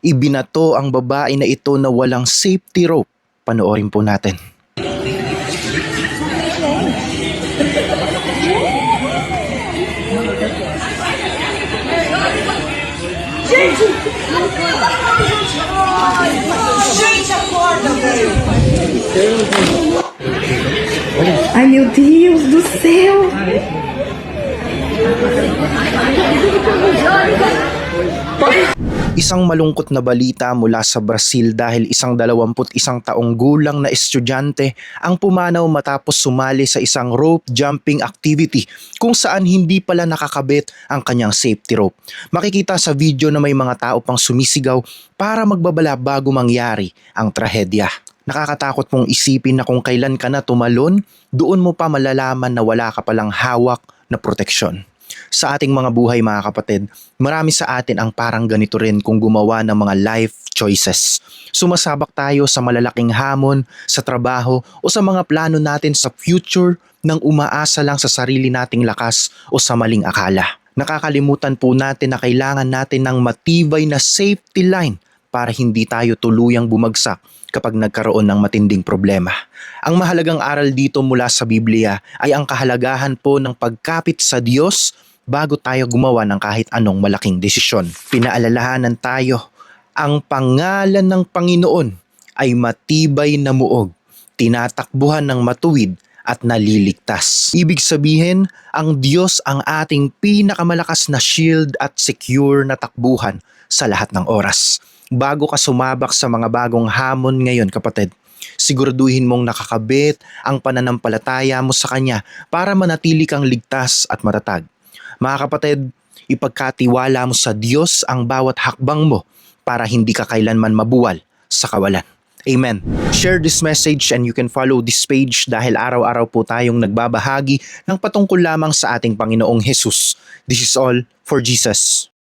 Ibinato ang babae na ito na walang safety rope. Panoorin po natin. Ai, meu Deus do céu! Isang malungkot na balita mula sa Brazil dahil isang 21 taong gulang na estudyante ang pumanaw matapos sumali sa isang rope jumping activity kung saan hindi pala nakakabit ang kanyang safety rope. Makikita sa video na may mga tao pang sumisigaw para magbabala bago mangyari ang trahedya. Nakakatakot mong isipin na kung kailan ka na tumalon, doon mo pa malalaman na wala ka palang hawak na proteksyon. Sa ating mga buhay mga kapatid, marami sa atin ang parang ganito rin kung gumawa ng mga life choices. Sumasabak tayo sa malalaking hamon, sa trabaho o sa mga plano natin sa future nang umaasa lang sa sarili nating lakas o sa maling akala. Nakakalimutan po natin na kailangan natin ng matibay na safety line para hindi tayo tuluyang bumagsak kapag nagkaroon ng matinding problema. Ang mahalagang aral dito mula sa Biblia ay ang kahalagahan po ng pagkapit sa Diyos bago tayo gumawa ng kahit anong malaking desisyon. Pinaalalahanan tayo, ang pangalan ng Panginoon ay matibay na muog, tinatakbuhan ng matuwid at naliligtas. Ibig sabihin, ang Diyos ang ating pinakamalakas na shield at secure na takbuhan sa lahat ng oras. Bago ka sumabak sa mga bagong hamon ngayon kapatid, siguraduhin mong nakakabit ang pananampalataya mo sa Kanya para manatili kang ligtas at matatag. Mga kapatid, ipagkatiwala mo sa Diyos ang bawat hakbang mo para hindi ka kailanman mabuwal sa kawalan. Amen. Share this message and you can follow this page dahil araw-araw po tayong nagbabahagi ng patungkol lamang sa ating Panginoong Jesus. This is all for Jesus.